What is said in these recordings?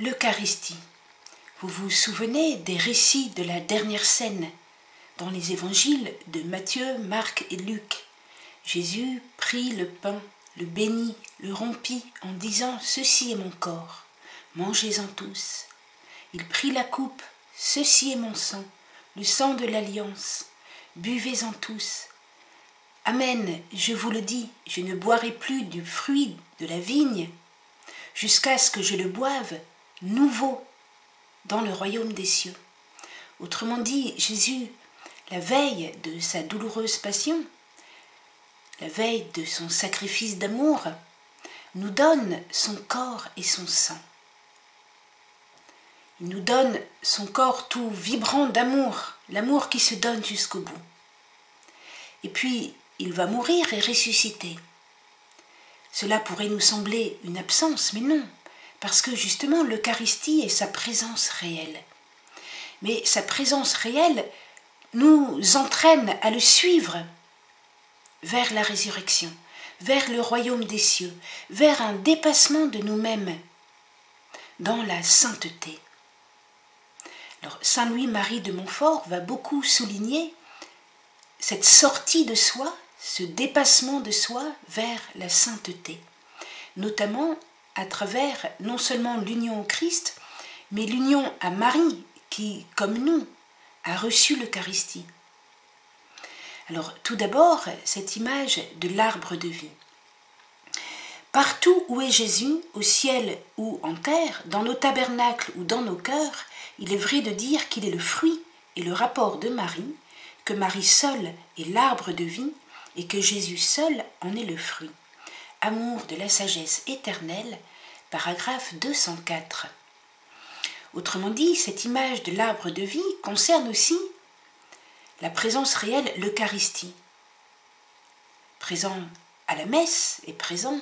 L'Eucharistie. Vous vous souvenez des récits de la dernière scène dans les évangiles de Matthieu, Marc et Luc. Jésus prit le pain, le bénit, le rompit en disant « Ceci est mon corps, mangez-en tous ». Il prit la coupe « Ceci est mon sang, le sang de l'alliance, buvez-en tous ». Amen, je vous le dis, je ne boirai plus du fruit de la vigne jusqu'à ce que je le boive nouveau dans le royaume des cieux. Autrement dit, Jésus, la veille de sa douloureuse passion, la veille de son sacrifice d'amour, nous donne son corps et son sang. Il nous donne son corps tout vibrant d'amour, l'amour qui se donne jusqu'au bout. Et puis, il va mourir et ressusciter. Cela pourrait nous sembler une absence, mais non, parce que justement l'Eucharistie est sa présence réelle. Mais sa présence réelle nous entraîne à le suivre vers la résurrection, vers le royaume des cieux, vers un dépassement de nous-mêmes dans la sainteté. Alors, Saint Louis-Marie de Montfort va beaucoup souligner cette sortie de soi, ce dépassement de soi vers la sainteté, notamment à travers non seulement l'union au Christ, mais l'union à Marie qui, comme nous, a reçu l'Eucharistie. Alors, tout d'abord, cette image de l'arbre de vie. Partout où est Jésus, au ciel ou en terre, dans nos tabernacles ou dans nos cœurs, il est vrai de dire qu'il est le fruit et le rapport de Marie, que Marie seule est l'arbre de vie et que Jésus seul en est le fruit. Amour de la sagesse éternelle, paragraphe 204. Autrement dit, cette image de l'arbre de vie concerne aussi la présence réelle, l'Eucharistie. Présent à la messe et présent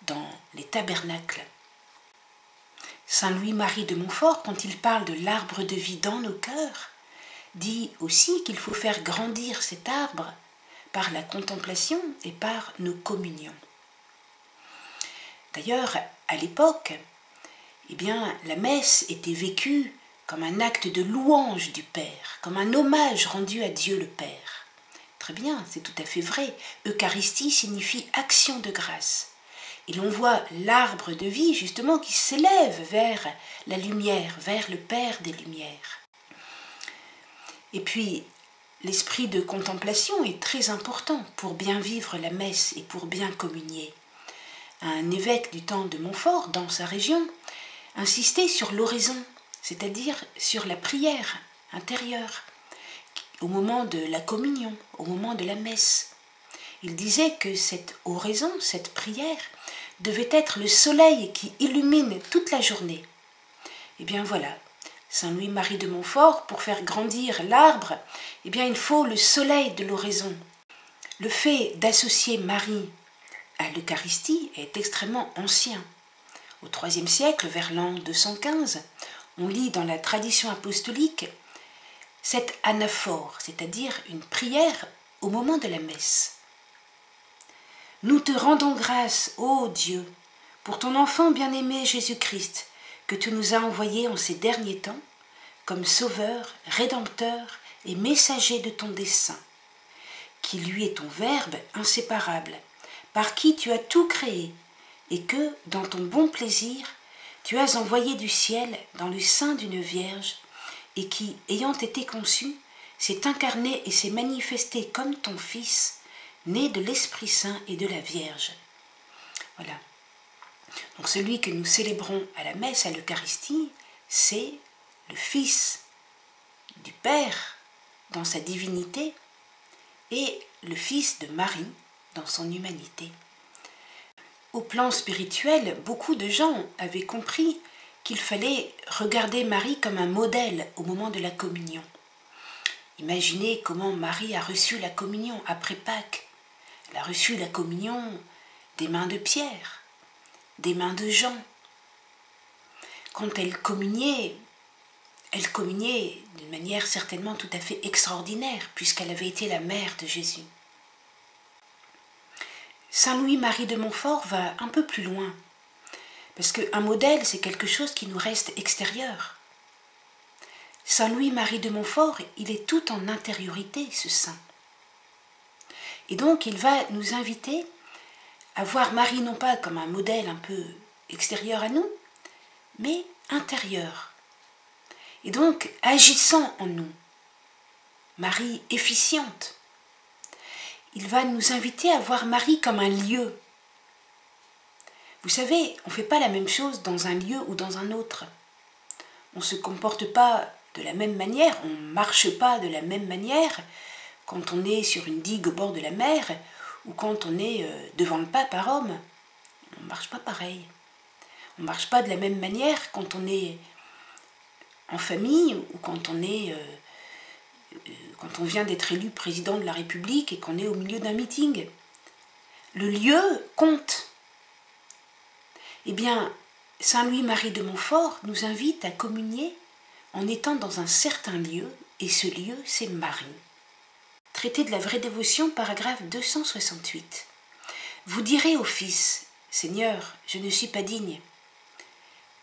dans les tabernacles. Saint Louis-Marie de Montfort, quand il parle de l'arbre de vie dans nos cœurs, dit aussi qu'il faut faire grandir cet arbre par la contemplation et par nos communions. D'ailleurs, à l'époque, la messe était vécue comme un acte de louange du Père, comme un hommage rendu à Dieu le Père. Très bien, c'est tout à fait vrai. Eucharistie signifie action de grâce. Et l'on voit l'arbre de vie, justement, qui s'élève vers la lumière, vers le Père des Lumières. Et puis, l'esprit de contemplation est très important pour bien vivre la messe et pour bien communier. Un évêque du temps de Montfort, dans sa région, insistait sur l'oraison, c'est-à-dire sur la prière intérieure, au moment de la communion, au moment de la messe. Il disait que cette oraison, cette prière, devait être le soleil qui illumine toute la journée. Et bien voilà, Saint Louis-Marie de Montfort, pour faire grandir l'arbre, il faut le soleil de l'oraison. Le fait d'associer Marie à l'Eucharistie est extrêmement ancien. Au IIIe siècle, vers l'an 215, on lit dans la tradition apostolique cette anaphore, c'est-à-dire une prière au moment de la messe. Nous te rendons grâce, ô Dieu, pour ton enfant bien-aimé Jésus-Christ, que tu nous as envoyé en ces derniers temps, comme sauveur, rédempteur et messager de ton dessein, qui lui est ton Verbe inséparable, par qui tu as tout créé, et que, dans ton bon plaisir, tu as envoyé du ciel dans le sein d'une Vierge, et qui, ayant été conçu, s'est incarné et s'est manifesté comme ton Fils, né de l'Esprit Saint et de la Vierge. Voilà. Donc celui que nous célébrons à la messe, à l'Eucharistie, c'est le Fils du Père dans sa divinité et le Fils de Marie dans son humanité. Au plan spirituel, beaucoup de gens avaient compris qu'il fallait regarder Marie comme un modèle au moment de la communion. Imaginez comment Marie a reçu la communion après Pâques. Elle a reçu la communion des mains de Pierre, des mains de Jean. Quand elle communiait d'une manière certainement tout à fait extraordinaire, puisqu'elle avait été la mère de Jésus. Saint Louis-Marie de Montfort va un peu plus loin, Parce qu'un modèle, c'est quelque chose qui nous reste extérieur. Saint Louis-Marie de Montfort, il est tout en intériorité, ce saint. Et donc, il va nous inviter à voir Marie non pas comme un modèle un peu extérieur à nous, mais intérieur. Et donc, agissant en nous. Marie efficiente. Il va nous inviter à voir Marie comme un lieu. Vous savez, on ne fait pas la même chose dans un lieu ou dans un autre. On ne se comporte pas de la même manière, on ne marche pas de la même manière quand on est sur une digue au bord de la mer ou quand on est devant le pape à Rome. On ne marche pas pareil. On ne marche pas de la même manière quand on est en famille ou quand on vient d'être élu président de la République et qu'on est au milieu d'un meeting. Le lieu compte. Eh bien, Saint Louis-Marie de Montfort nous invite à communier en étant dans un certain lieu, et ce lieu, c'est Marie. Traité de la vraie dévotion, paragraphe 268. Vous direz au Fils, Seigneur, je ne suis pas digne.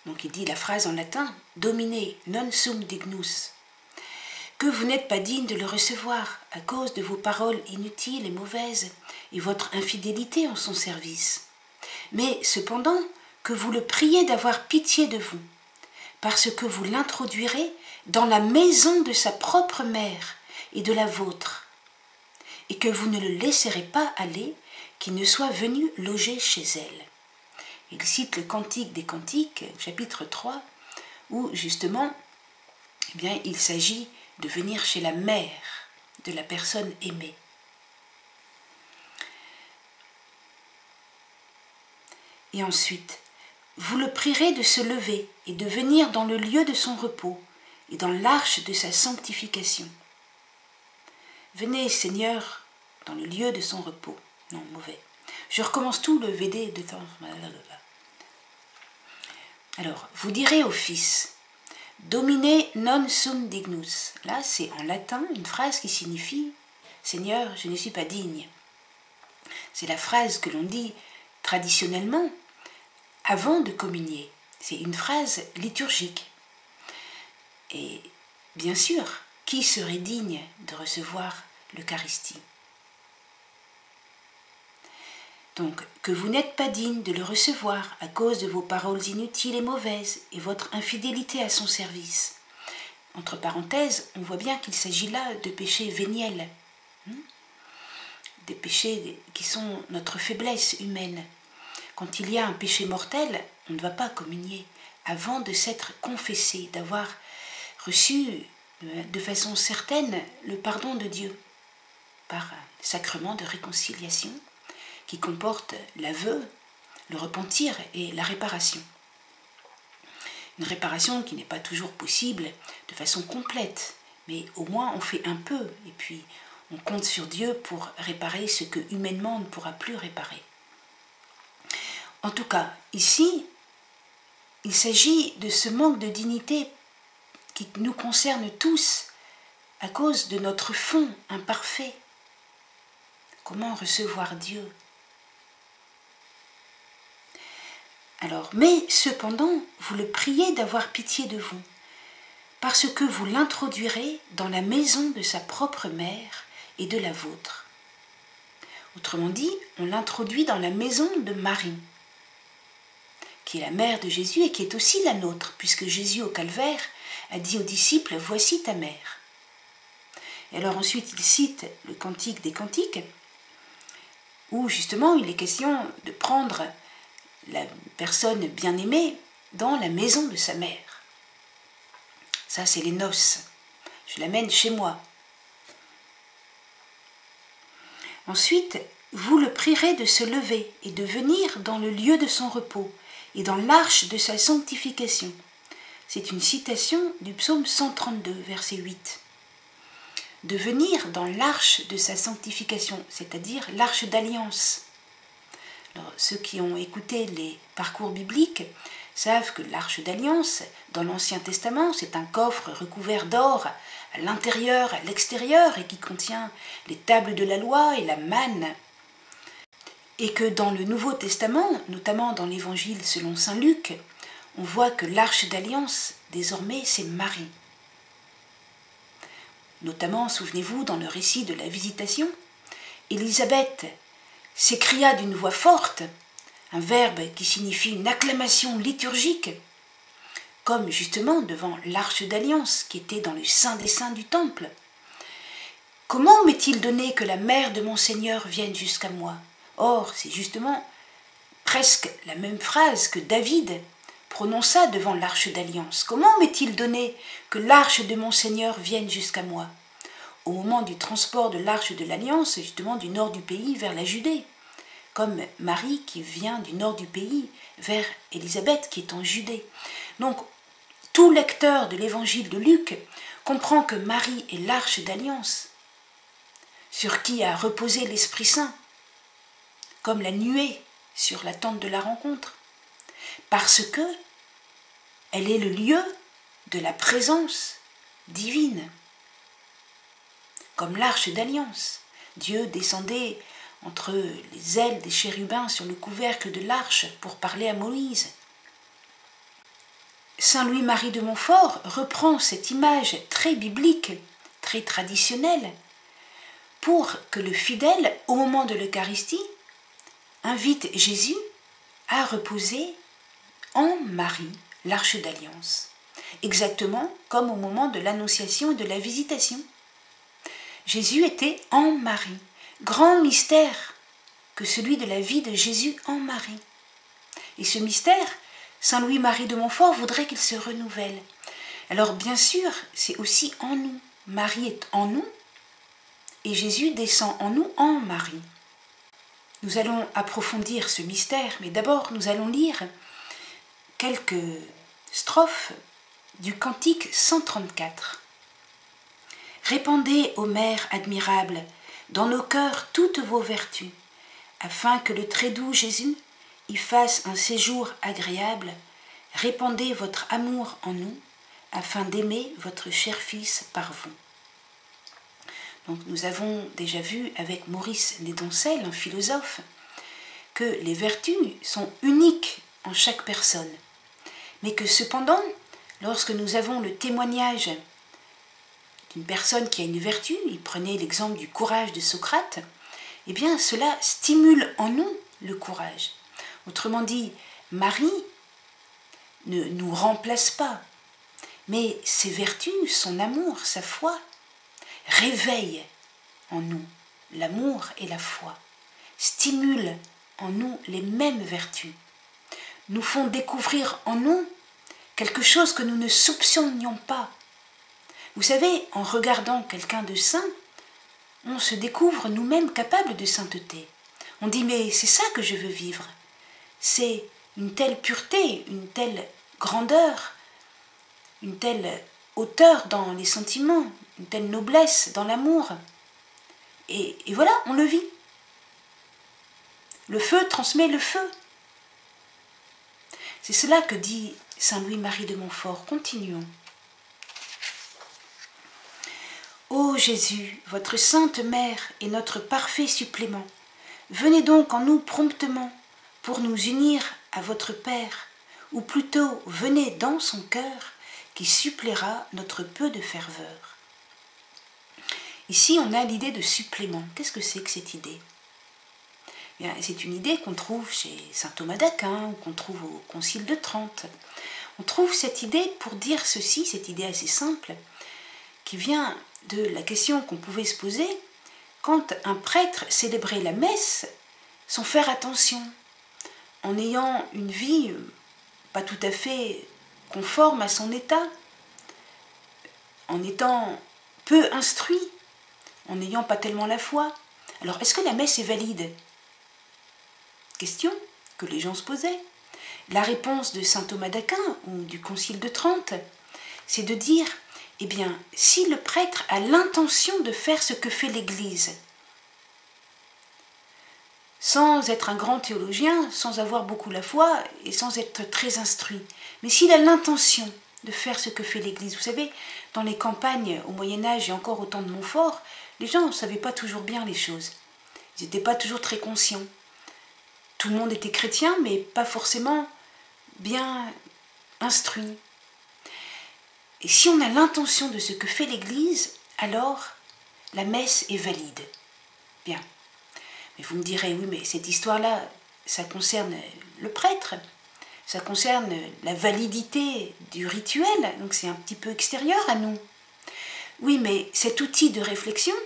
Donc il dit la phrase en latin, Domine non sum dignus, que vous n'êtes pas digne de le recevoir à cause de vos paroles inutiles et mauvaises et votre infidélité en son service. Mais cependant, que vous le priez d'avoir pitié de vous, parce que vous l'introduirez dans la maison de sa propre mère et de la vôtre, et que vous ne le laisserez pas aller, qu'il ne soit venu loger chez elle. Il cite le Cantique des Cantiques, chapitre 3, où justement, eh bien, il s'agit de venir chez la mère de la personne aimée. Et ensuite, vous le prierez de se lever et de venir dans le lieu de son repos et dans l'arche de sa sanctification. Venez, Seigneur, dans le lieu de son repos. Non, mauvais. Je recommence tout le VD de temps. Alors, vous direz au Fils, Domine non sum dignus. Là, c'est en latin une phrase qui signifie Seigneur, je ne suis pas digne. C'est la phrase que l'on dit traditionnellement avant de communier. C'est une phrase liturgique. Et bien sûr, qui serait digne de recevoir l'Eucharistie? Donc, que vous n'êtes pas digne de le recevoir à cause de vos paroles inutiles et mauvaises et votre infidélité à son service. Entre parenthèses, on voit bien qu'il s'agit là de péchés véniels, des péchés qui sont notre faiblesse humaine. Quand il y a un péché mortel, on ne va pas communier avant de s'être confessé, d'avoir reçu de façon certaine le pardon de Dieu par un sacrement de réconciliation qui comporte l'aveu, le repentir et la réparation. Une réparation qui n'est pas toujours possible de façon complète, mais au moins on fait un peu et puis on compte sur Dieu pour réparer ce que humainement on ne pourra plus réparer. En tout cas, ici, il s'agit de ce manque de dignité qui nous concerne tous à cause de notre fond imparfait. Comment recevoir Dieu? Alors, mais cependant, vous le priez d'avoir pitié de vous, parce que vous l'introduirez dans la maison de sa propre mère et de la vôtre. Autrement dit, on l'introduit dans la maison de Marie, qui est la mère de Jésus et qui est aussi la nôtre, puisque Jésus au calvaire a dit aux disciples « Voici ta mère ». Et alors ensuite, il cite le Cantique des Cantiques, où justement il est question de prendre la personne bien-aimée dans la maison de sa mère. Ça, c'est les noces. Je l'amène chez moi. Ensuite, vous le prierez de se lever et de venir dans le lieu de son repos et dans l'arche de sa sanctification. C'est une citation du psaume 132, verset 8. De venir dans l'arche de sa sanctification, c'est-à-dire l'arche d'alliance. Alors, ceux qui ont écouté les parcours bibliques savent que l'arche d'alliance, dans l'Ancien Testament, c'est un coffre recouvert d'or à l'intérieur, à l'extérieur, et qui contient les tables de la loi et la manne. Et que dans le Nouveau Testament, notamment dans l'Évangile selon saint Luc, on voit que l'Arche d'Alliance, désormais, c'est Marie. Notamment, souvenez-vous, dans le récit de la Visitation, Élisabeth s'écria d'une voix forte, un verbe qui signifie une acclamation liturgique, comme justement devant l'Arche d'Alliance qui était dans le Saint des Saints du Temple. « Comment m'est-il donné que la mère de mon Seigneur vienne jusqu'à moi ?» Or, c'est justement presque la même phrase que David prononça devant l'Arche d'Alliance. « Comment m'est-il donné que l'Arche de mon Seigneur vienne jusqu'à moi ?» Au moment du transport de l'Arche de l'Alliance, justement du nord du pays vers la Judée, comme Marie qui vient du nord du pays vers Élisabeth qui est en Judée. Donc, tout lecteur de l'évangile de Luc comprend que Marie est l'Arche d'Alliance, sur qui a reposé l'Esprit Saint, comme la nuée sur la tente de la rencontre, parce que elle est le lieu de la présence divine, comme l'Arche d'Alliance. Dieu descendait entre les ailes des chérubins sur le couvercle de l'arche pour parler à Moïse. Saint Louis-Marie de Montfort reprend cette image très biblique, très traditionnelle, pour que le fidèle, au moment de l'Eucharistie, invite Jésus à reposer en Marie, l'Arche d'Alliance, exactement comme au moment de l'Annonciation et de la Visitation. Jésus était en Marie, grand mystère que celui de la vie de Jésus en Marie. Et ce mystère, Saint Louis-Marie de Montfort voudrait qu'il se renouvelle. Alors bien sûr, c'est aussi en nous. Marie est en nous et Jésus descend en nous en Marie. Nous allons approfondir ce mystère, mais d'abord nous allons lire quelques strophes du cantique 134. Répandez, ô Mère admirable, dans nos cœurs toutes vos vertus, afin que le très doux Jésus y fasse un séjour agréable. Répandez votre amour en nous, afin d'aimer votre cher Fils par vous. Donc nous avons déjà vu avec Maurice Nédoncel, un philosophe, que les vertus sont uniques en chaque personne, mais que cependant, lorsque nous avons le témoignage d'une personne qui a une vertu, il prenait l'exemple du courage de Socrate, eh bien cela stimule en nous le courage. Autrement dit, Marie ne nous remplace pas, mais ses vertus, son amour, sa foi, réveillent en nous l'amour et la foi, stimulent en nous les mêmes vertus, nous font découvrir en nous quelque chose que nous ne soupçonnions pas. Vous savez, en regardant quelqu'un de saint, on se découvre nous-mêmes capables de sainteté. On dit, mais c'est ça que je veux vivre. C'est une telle pureté, une telle grandeur, une telle hauteur dans les sentiments, une telle noblesse dans l'amour. Et voilà, on le vit. Le feu transmet le feu. C'est cela que dit Saint Louis-Marie de Montfort. Continuons. Ô Jésus, votre sainte mère est notre parfait supplément. Venez donc en nous promptement pour nous unir à votre Père, ou plutôt venez dans son cœur qui suppléera notre peu de ferveur. Ici, on a l'idée de supplément. Qu'est-ce que c'est que cette idée ? Bien, c'est une idée qu'on trouve chez saint Thomas d'Aquin ou qu'on trouve au Concile de Trente. On trouve cette idée pour dire ceci, cette idée assez simple, qui vient de la question qu'on pouvait se poser quand un prêtre célébrait la messe sans faire attention, en ayant une vie pas tout à fait conforme à son état, en étant peu instruit, en n'ayant pas tellement la foi. Alors, est-ce que la messe est valide ? Question que les gens se posaient. La réponse de saint Thomas d'Aquin ou du Concile de Trente, c'est de dire, eh bien, si le prêtre a l'intention de faire ce que fait l'Église, sans être un grand théologien, sans avoir beaucoup la foi et sans être très instruit, mais s'il a l'intention de faire ce que fait l'Église, vous savez, dans les campagnes au Moyen-Âge et encore au temps de Montfort, les gens ne savaient pas toujours bien les choses. Ils n'étaient pas toujours très conscients. tout le monde était chrétien, mais pas forcément bien instruit. Et si on a l'intention de ce que fait l'Église, alors la messe est valide. Bien. Mais vous me direz, oui, mais cette histoire-là, ça concerne le prêtre, ça concerne la validité du rituel, donc c'est un petit peu extérieur à nous. Oui, mais cet outil de réflexion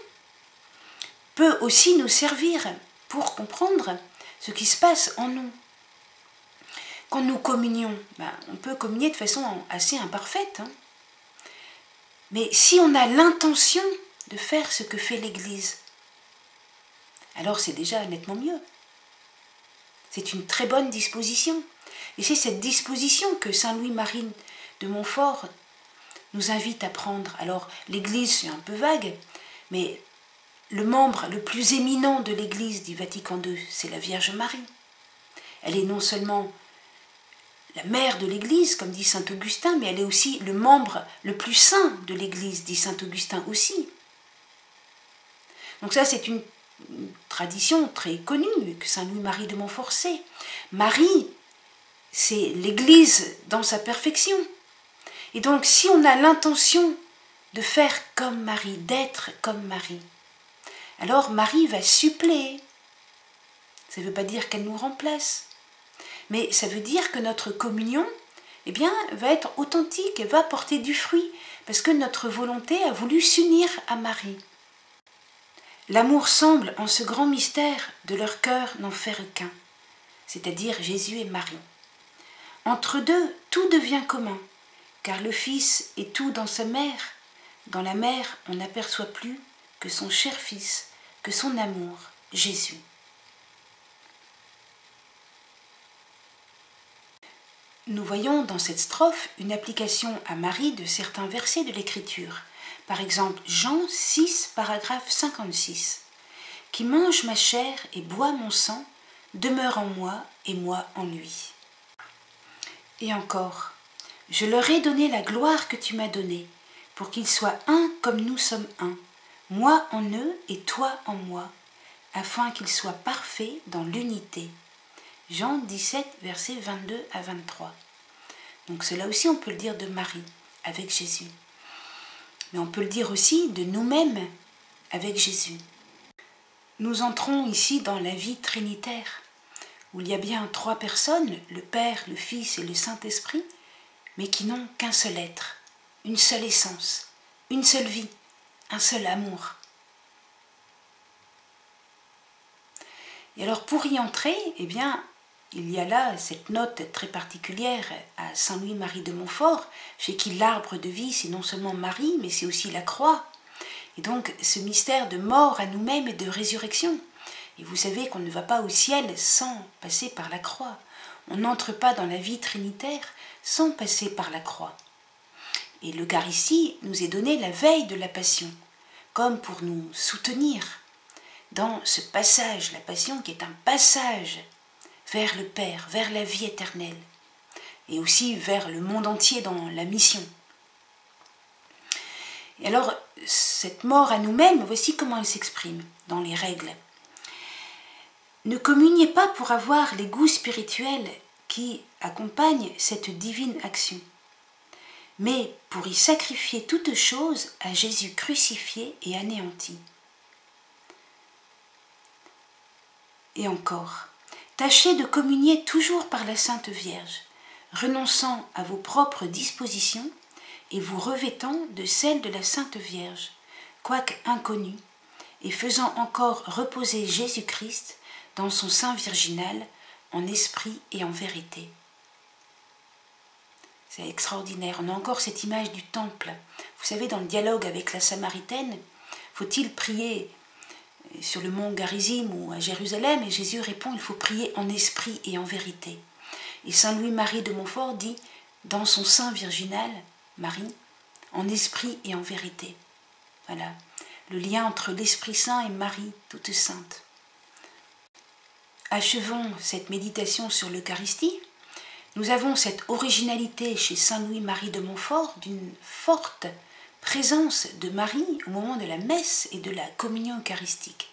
peut aussi nous servir pour comprendre ce qui se passe en nous. Quand nous communions, on peut communier de façon assez imparfaite, hein. Mais si on a l'intention de faire ce que fait l'Église, alors c'est déjà nettement mieux. C'est une très bonne disposition. Et c'est cette disposition que saint Louis-Marie de Montfort nous invite à prendre. Alors l'Église, c'est un peu vague, mais le membre le plus éminent de l'Église du Vatican II, c'est la Vierge Marie. Elle est non seulement la mère de l'Église, comme dit saint Augustin, mais elle est aussi le membre le plus saint de l'Église, dit saint Augustin aussi. Donc ça, c'est une tradition très connue que saint Louis-Marie de Montfort sait. Marie, c'est l'Église dans sa perfection. Et donc, si on a l'intention de faire comme Marie, d'être comme Marie, alors Marie va suppléer. Ça ne veut pas dire qu'elle nous remplace, mais ça veut dire que notre communion, va être authentique et va porter du fruit, parce que notre volonté a voulu s'unir à Marie. L'amour semble, en ce grand mystère, de leur cœur n'en faire qu'un, c'est-à-dire Jésus et Marie. Entre deux, tout devient commun, car le Fils est tout dans sa mère. Dans la mère, on n'aperçoit plus que son cher Fils, que son amour, Jésus. Nous voyons dans cette strophe une application à Marie de certains versets de l'Écriture. Par exemple, Jean 6, paragraphe 56. « Qui mange ma chair et boit mon sang, demeure en moi et moi en lui. » Et encore, « Je leur ai donné la gloire que tu m'as donnée, pour qu'ils soient un comme nous sommes un, moi en eux et toi en moi, afin qu'ils soient parfaits dans l'unité. » Jean 17, versets 22 à 23. Donc cela aussi, on peut le dire de Marie, avec Jésus. Mais on peut le dire aussi de nous-mêmes, avec Jésus. Nous entrons ici dans la vie trinitaire, où il y a bien trois personnes, le Père, le Fils et le Saint-Esprit, mais qui n'ont qu'un seul être, une seule essence, une seule vie, un seul amour. Et alors pour y entrer, il y a là cette note très particulière à saint Louis-Marie de Montfort, chez qui l'arbre de vie, c'est non seulement Marie, mais c'est aussi la croix. Et donc ce mystère de mort à nous-mêmes et de résurrection. Et vous savez qu'on ne va pas au ciel sans passer par la croix. On n'entre pas dans la vie trinitaire sans passer par la croix. Et l'Eucharistie nous est donnée la veille de la Passion, comme pour nous soutenir dans ce passage, la Passion qui est un passage vers le Père, vers la vie éternelle, et aussi vers le monde entier dans la mission. Et alors, cette mort à nous-mêmes, voici comment elle s'exprime dans les règles. Ne communiez pas pour avoir les goûts spirituels qui accompagnent cette divine action, mais pour y sacrifier toute chose à Jésus crucifié et anéanti. Et encore, tâchez de communier toujours par la Sainte Vierge, renonçant à vos propres dispositions et vous revêtant de celles de la Sainte Vierge, quoique inconnue, et faisant encore reposer Jésus-Christ dans son sein virginal, en esprit et en vérité. C'est extraordinaire. On a encore cette image du temple. Vous savez, dans le dialogue avec la Samaritaine, faut-il prier sur le mont Garizim ou à Jérusalem? Et Jésus répond, il faut prier en esprit et en vérité. Et saint Louis-Marie de Montfort dit, dans son sein virginal, Marie, en esprit et en vérité. Voilà, le lien entre l'Esprit Saint et Marie, toute sainte. Achevons cette méditation sur l'Eucharistie. Nous avons cette originalité chez saint Louis-Marie de Montfort d'une forte présence de Marie au moment de la messe et de la communion eucharistique.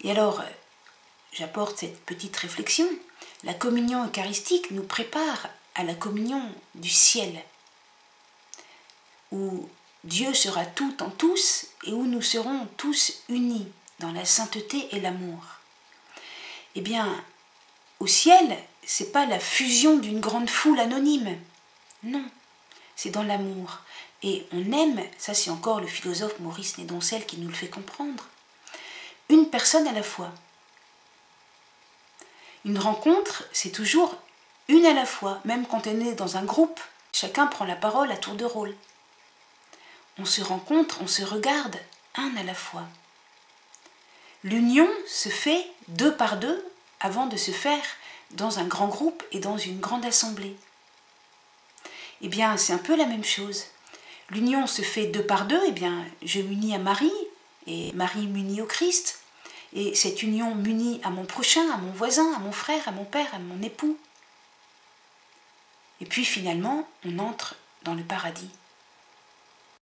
Et alors, j'apporte cette petite réflexion. La communion eucharistique nous prépare à la communion du ciel, où Dieu sera tout en tous et où nous serons tous unis dans la sainteté et l'amour. Eh bien, au ciel, c'est pas la fusion d'une grande foule anonyme. Non, c'est dans l'amour. Et on aime, ça c'est encore le philosophe Maurice Nédoncel qui nous le fait comprendre, une personne à la fois. Une rencontre, c'est toujours une à la fois, même quand on est dans un groupe, chacun prend la parole à tour de rôle. On se rencontre, on se regarde, un à la fois. L'union se fait 2 par 2 avant de se faire dans un grand groupe et dans une grande assemblée. Eh bien, c'est un peu la même chose. L'union se fait 2 par 2, eh bien, je m'unis à Marie, et Marie m'unit au Christ, et cette union m'unit à mon prochain, à mon voisin, à mon frère, à mon père, à mon époux. Et puis finalement, on entre dans le paradis.